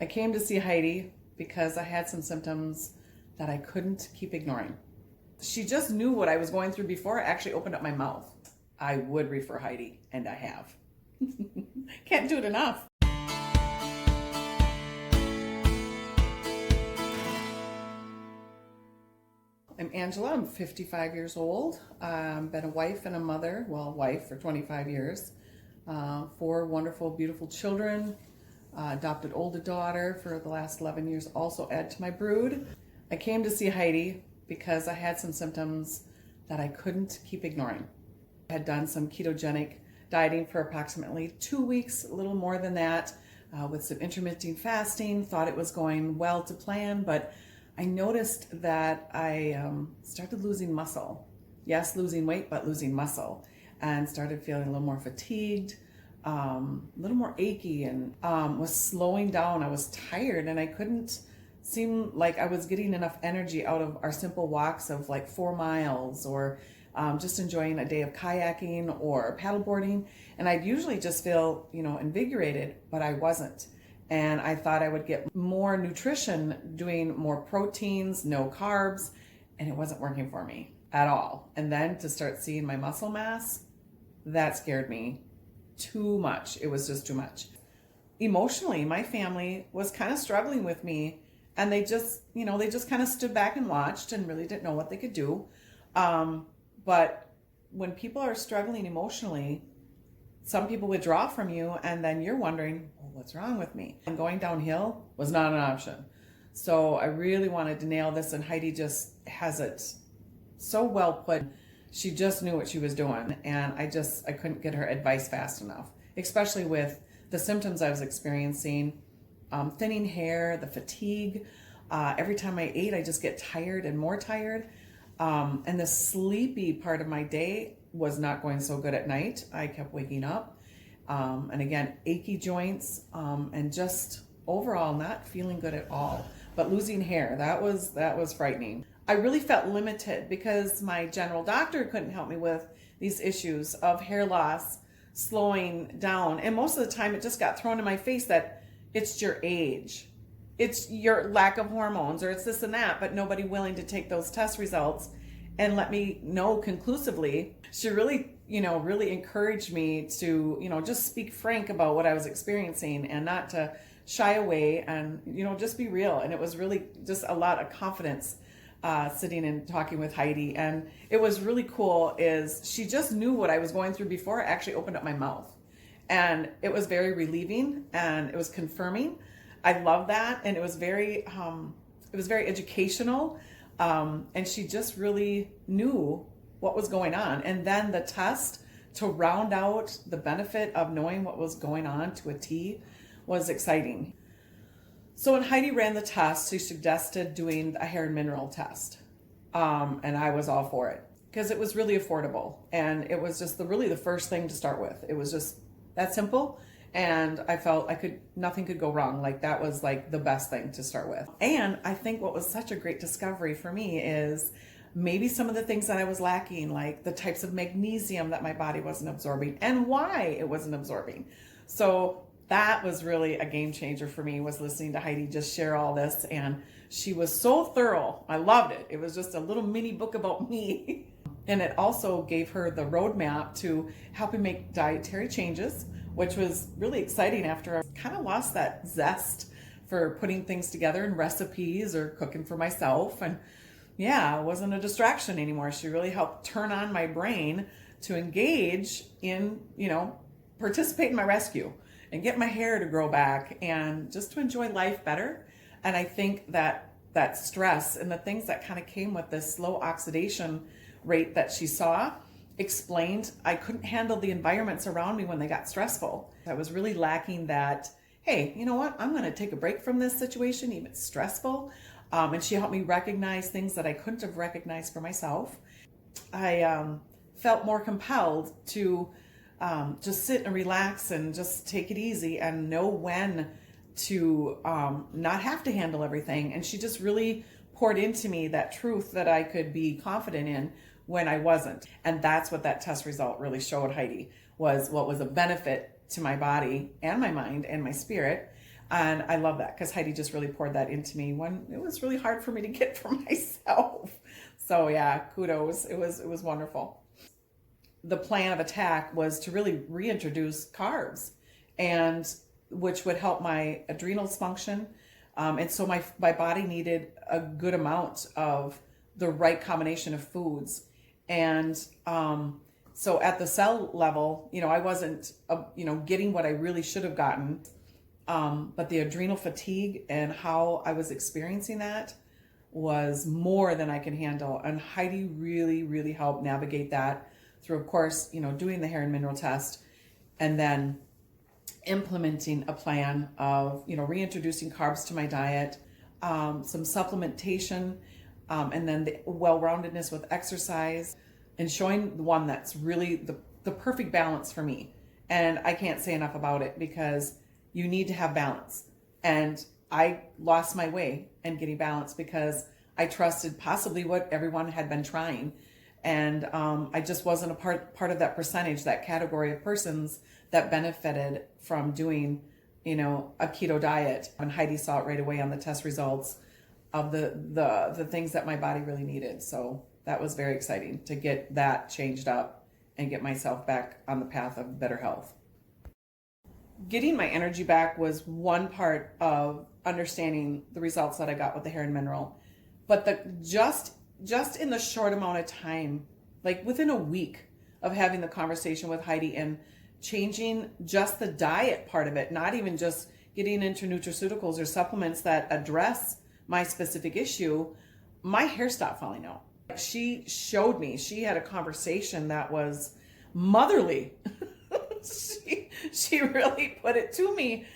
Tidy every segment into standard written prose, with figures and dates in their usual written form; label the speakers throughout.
Speaker 1: I came to see Heidi because I had some symptoms that I couldn't keep ignoring. She just knew what I was going through before I actually opened up my mouth. I would refer Heidi, and I have. Can't do it enough. I'm Angela. I'm 55 years old. Been a wife and a mother. Well, wife for 25 years. 4 wonderful, beautiful children. Adopted oldest daughter for the last 11 years. Also add to my brood. I came to see Heidi because I had some symptoms that I couldn't keep ignoring. I had done some ketogenic dieting for approximately 2 weeks, a little more than that, with some intermittent fasting. Thought it was going well to plan, but I noticed that I started losing muscle. Yes, losing weight, but losing muscle, and started feeling a little more fatigued, a little more achy, and was slowing down. I was tired, and I couldn't seem like I was getting enough energy out of our simple walks of like 4 miles, or just enjoying a day of kayaking or paddleboarding. And I'd usually just feel, invigorated, but I wasn't. And I thought I would get more nutrition doing more proteins, no carbs, and it wasn't working for me at all. And then to start seeing my muscle mass, that scared me too much. It was just too much. Emotionally, my family was kind of struggling with me, and they just kind of stood back and watched and really didn't know what they could do. But when people are struggling emotionally, some people withdraw from you, and then you're wondering, well, what's wrong with me? And going downhill was not an option. So I really wanted to nail this, and Heidi just has it so well put. She just knew what she was doing, and I couldn't get her advice fast enough, especially with the symptoms I was experiencing, thinning hair, the fatigue. Every time I ate, I just get tired and more tired. And the sleepy part of my day was not going so good at night. I kept waking up, and again, achy joints, and just overall not feeling good at all. But losing hair, that was frightening. I really felt limited because my general doctor couldn't help me with these issues of hair loss, slowing down. And most of the time it just got thrown in my face that it's your age, it's your lack of hormones, or it's this and that, but nobody willing to take those test results and let me know conclusively. She really, really encouraged me to, just speak frank about what I was experiencing and not to shy away and, just be real. And it was really just a lot of confidence sitting and talking with Heidi. And it was really cool is she just knew what I was going through before I actually opened up my mouth. And it was very relieving, and it was confirming. I love that. And it was very educational. And she just really knew what was going on. And then the test to round out the benefit of knowing what was going on to a T was exciting. So when Heidi ran the test, she suggested doing a hair and mineral test. And I was all for it because it was really affordable. And it was just really the first thing to start with. It was just that simple. And I felt nothing could go wrong. Like that was like the best thing to start with. And I think what was such a great discovery for me is maybe some of the things that I was lacking, like the types of magnesium that my body wasn't absorbing and why it wasn't absorbing. So that was really a game changer for me, was listening to Heidi just share all this. And she was so thorough. I loved it. It was just a little mini book about me. And it also gave her the roadmap to helping make dietary changes, which was really exciting after I kind of lost that zest for putting things together in recipes or cooking for myself. And yeah, it wasn't a distraction anymore. She really helped turn on my brain to engage in, participate in my rescue and get my hair to grow back and just to enjoy life better. And I think that stress and the things that kind of came with this slow oxidation rate that she saw explained I couldn't handle the environments around me when they got stressful. I was really lacking that, hey, you know what? I'm going to take a break from this situation, even if it's stressful. And she helped me recognize things that I couldn't have recognized for myself. I felt more compelled to just sit and relax and just take it easy and know when to not have to handle everything. And she just really poured into me that truth that I could be confident in when I wasn't. And that's what that test result really showed, Heidi, was what was a benefit to my body and my mind and my spirit. And I love that because Heidi just really poured that into me when it was really hard for me to get for myself. So yeah, kudos. It was wonderful. The plan of attack was to really reintroduce carbs, and which would help my adrenals function. And so my body needed a good amount of the right combination of foods. And so at the cell level, I wasn't, getting what I really should have gotten. But the adrenal fatigue and how I was experiencing that was more than I could handle. And Heidi really, really helped navigate that through, of course, doing the hair and mineral test, and then implementing a plan of, reintroducing carbs to my diet, some supplementation, and then the well-roundedness with exercise, and showing the one that's really the perfect balance for me. And I can't say enough about it because you need to have balance. And I lost my way in getting balance because I trusted possibly what everyone had been trying. And I just wasn't a part of that percentage, that category of persons that benefited from doing, a keto diet. And Heidi saw it right away on the test results of the things that my body really needed. So that was very exciting to get that changed up and get myself back on the path of better health. Getting my energy back was one part of understanding the results that I got with the hair and mineral. But just in the short amount of time, like within a week of having the conversation with Heidi and changing just the diet part of it, not even just getting into nutraceuticals or supplements that address my specific issue, my hair stopped falling out. She showed me, she had a conversation that was motherly. She really put it to me.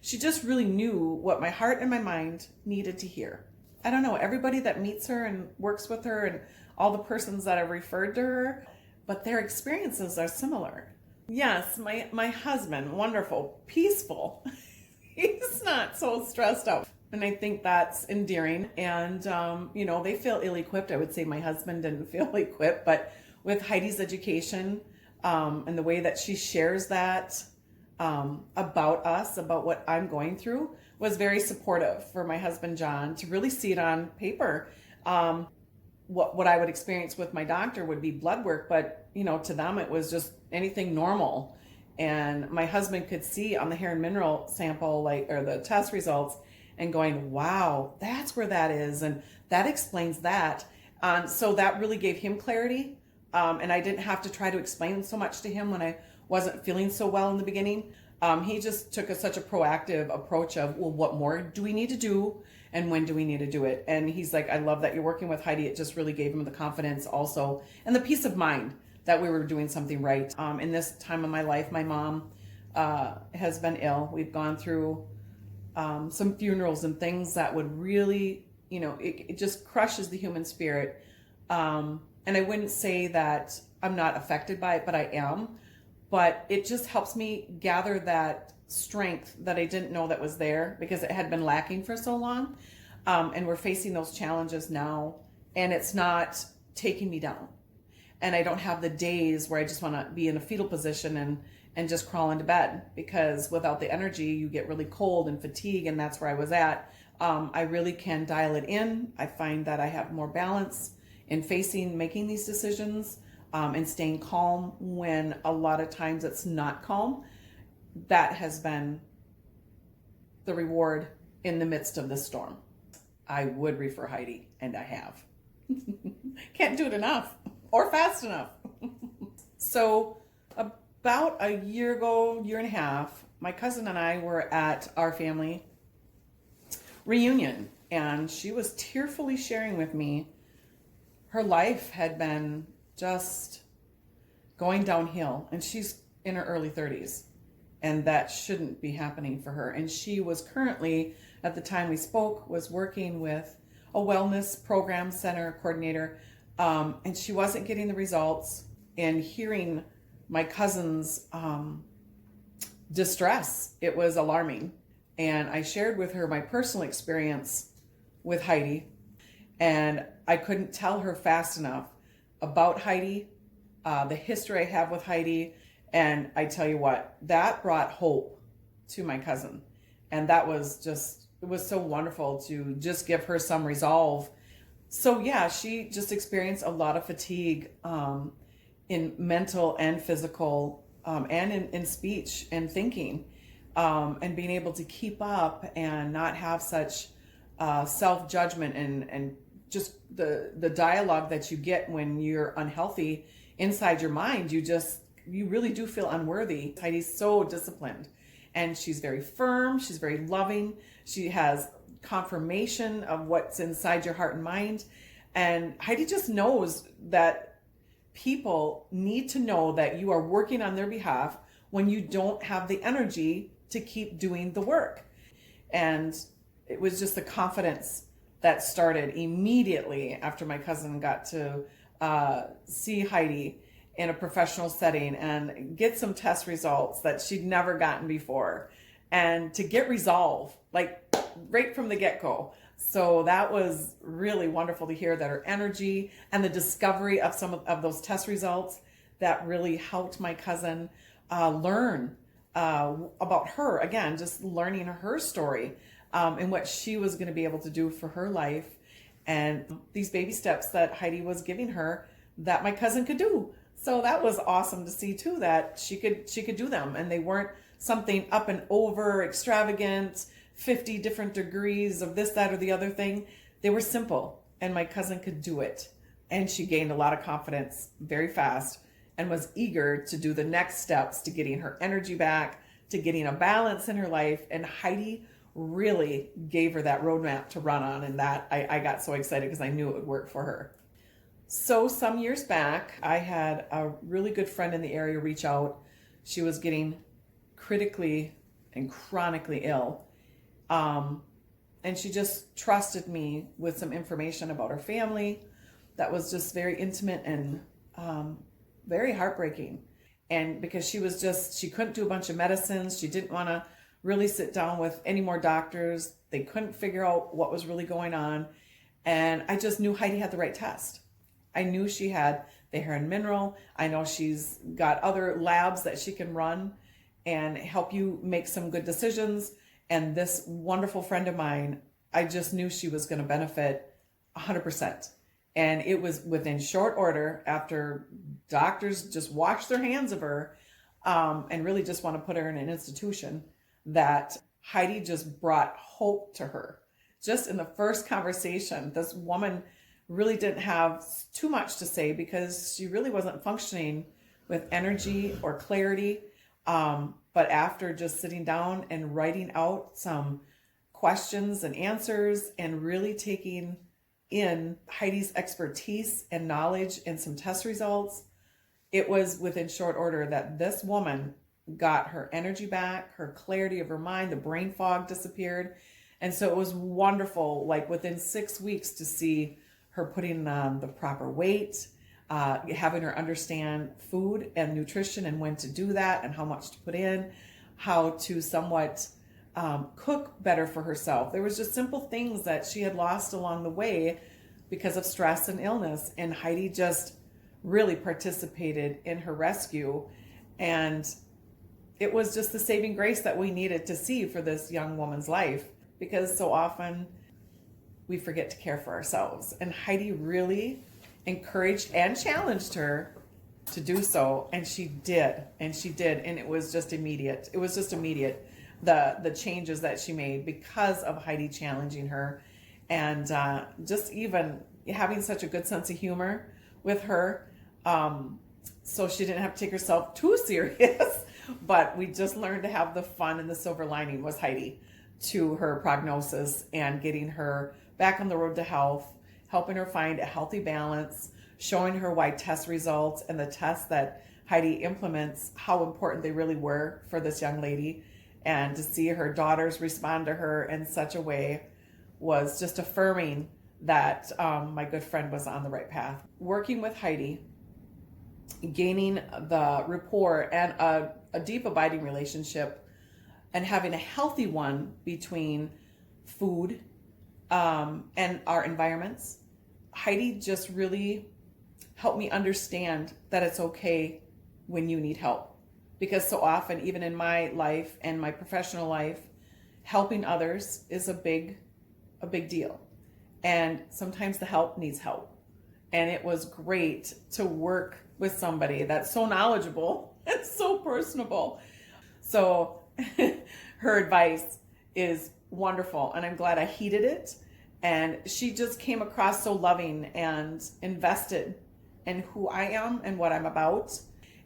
Speaker 1: She just really knew what my heart and my mind needed to hear. I don't know, everybody that meets her and works with her and all the persons that have referred to her, but their experiences are similar. Yes, my husband, wonderful, peaceful. He's not so stressed out. And I think that's endearing. And, they feel ill-equipped. I would say my husband didn't feel equipped, but with Heidi's education and the way that she shares that about us, about what I'm going through, was very supportive for my husband, John, to really see it on paper. What I would experience with my doctor would be blood work, but, to them it was just anything normal. And my husband could see on the hair and mineral sample, or the test results, and going, wow, that's where that is. And that explains that. So that really gave him clarity. And I didn't have to try to explain so much to him when I wasn't feeling so well in the beginning. He just took such a proactive approach of, well, what more do we need to do? And when do we need to do it? And he's like, I love that you're working with Heidi. It just really gave him the confidence also and the peace of mind that we were doing something right. In this time of my life, my mom has been ill. We've gone through some funerals and things that would really, it just crushes the human spirit. And I wouldn't say that I'm not affected by it, but I am. But it just helps me gather that strength that I didn't know that was there because it had been lacking for so long. And we're facing those challenges now, and it's not taking me down. And I don't have the days where I just want to be in a fetal position and just crawl into bed, because without the energy, you get really cold and fatigue, and that's where I was at. I really can dial it in. I find that I have more balance in making these decisions, and staying calm when a lot of times it's not calm. That has been the reward in the midst of the storm. I would refer Heidi, and I have. Can't do it enough or fast enough. So about a year and a half, my cousin and I were at our family reunion, and she was tearfully sharing with me her life had been just going downhill, and she's in her early 30s, and that shouldn't be happening for her. And she was currently, at the time we spoke, was working with a wellness program center coordinator, and she wasn't getting the results. And hearing my cousin's distress, it was alarming. And I shared with her my personal experience with Heidi, and I couldn't tell her fast enough about Heidi, the history I have with Heidi. And I tell you what, that brought hope to my cousin. And that was just, it was so wonderful to just give her some resolve. So yeah, she just experienced a lot of fatigue in mental and physical, and in speech and thinking, and being able to keep up and not have such self-judgment and just the dialogue that you get when you're unhealthy inside your mind. You really do feel unworthy. Heidi's so disciplined, and she's very firm. She's very loving. She has confirmation of what's inside your heart and mind. And Heidi just knows that people need to know that you are working on their behalf when you don't have the energy to keep doing the work. And it was just the confidence that started immediately after my cousin got to see Heidi in a professional setting and get some test results that she'd never gotten before, and to get resolve like right from the get-go. So that was really wonderful to hear that her energy and the discovery of some of those test results that really helped my cousin learn about her. Again, just learning her story and what she was going to be able to do for her life, and these baby steps that Heidi was giving her that my cousin could do. So that was awesome to see too, that she could do them, and they weren't something up and over extravagant, 50 different degrees of this, that, or the other thing. They were simple, and my cousin could do it. And she gained a lot of confidence very fast and was eager to do the next steps to getting her energy back, to getting a balance in her life. And Heidi really gave her that roadmap to run on, and that I got so excited because I knew it would work for her. So some years back, I had a really good friend in the area reach out. She was getting critically and chronically ill. And she just trusted me with some information about her family that was just very intimate and very heartbreaking. And because she couldn't do a bunch of medicines. She didn't want to really sit down with any more doctors. They couldn't figure out what was really going on. And I just knew Heidi had the right test. I knew she had the hair and mineral. I know she's got other labs that she can run and help you make some good decisions. And this wonderful friend of mine, I just knew she was going to benefit 100%. And it was within short order, after doctors just washed their hands of her and really just want to put her in an institution, that Heidi just brought hope to her. Just in the first conversation, this woman really didn't have too much to say because she really wasn't functioning with energy or clarity. But after just sitting down and writing out some questions and answers and really taking in Heidi's expertise and knowledge and some test results, it was within short order that this woman got her energy back, her clarity of her mind, the brain fog disappeared. And so it was wonderful, like within 6 weeks, to see her putting on the proper weight, having her understand food and nutrition and when to do that and how much to put in, how to somewhat cook better for herself. There was just simple things that she had lost along the way because of stress and illness. And Heidi just really participated in her rescue. And it was just the saving grace that we needed to see for this young woman's life, because so often we forget to care for ourselves. And Heidi really encouraged and challenged her to do so. And she did. And it was just immediate. It was just immediate, the changes that she made because of Heidi challenging her. And just even having such a good sense of humor with her. So she didn't have to take herself too serious. But we just learned to have the fun, and the silver lining was Heidi to her prognosis and getting her back on the road to health, helping her find a healthy balance, showing her why test results and the tests that Heidi implements, how important they really were for this young lady. And to see her daughters respond to her in such a way was just affirming that my good friend was on the right path. Working with Heidi, gaining the rapport and a deep abiding relationship, and having a healthy one between food and our environments, Heidi just really helped me understand that it's okay when you need help. Because so often, even in my life and my professional life, helping others is a big deal. And sometimes the help needs help. And it was great to work with somebody that's so knowledgeable and so personable. So her advice is wonderful, and I'm glad I heeded it. And she just came across so loving and invested in who I am and what I'm about.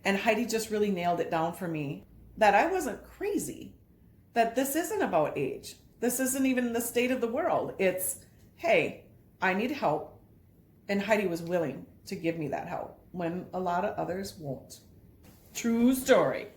Speaker 1: And Heidi just really nailed it down for me that I wasn't crazy, that this isn't about age. This isn't even the state of the world. It's, hey, I need help. And Heidi was willing to give me that help when a lot of others won't. True story.